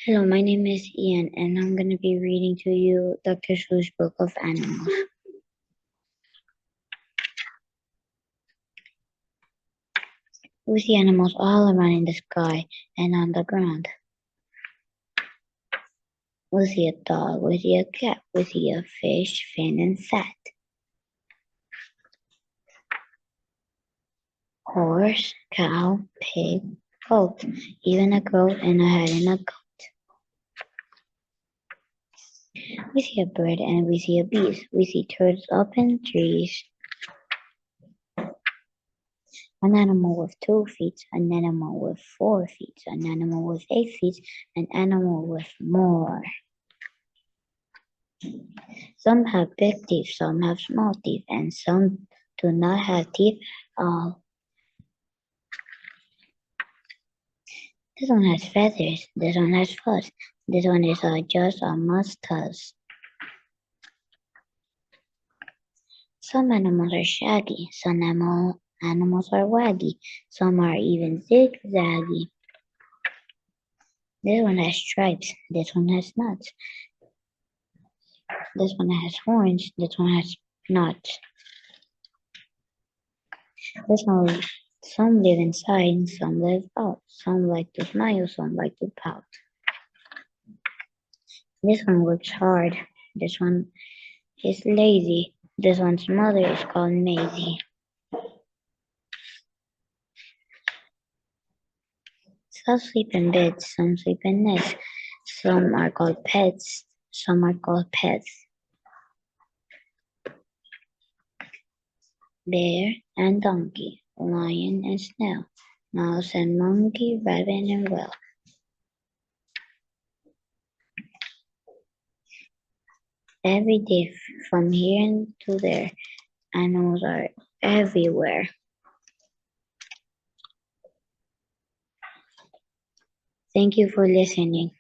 Hello, my name is Ian, and I'm going to be reading to you Dr. Seuss' Book of Animals. We see animals all around in the sky and on the ground. We see a dog, we see a cat, we see a fish, fin, and fat. Horse, cow, pig, goat, even a goat and a hat and a goat. We see a bird and we see a beast. We see turtles up in trees. An animal with 2 feet, an animal with 4 feet, an animal with 8 feet, an animal with more. Some have big teeth, some have small teeth, and some do not have teeth at all. This one has feathers, this one has fuzz, this one is just a mustache. Some animals are shaggy, some animals are waggy, some are even zigzaggy. This one has stripes, this one has nuts, this one has horns, this one has nuts. Some live inside, some live out, some like to smile, some like to pout. This one works hard, this one is lazy, this one's mother is called Maisie. Some sleep in beds, some sleep in nests, some are called pets, some are called pets. Bear and donkey, lion and snail, mouse and monkey, rabbit and whale. Every day from here to there, animals are everywhere. Thank you for listening.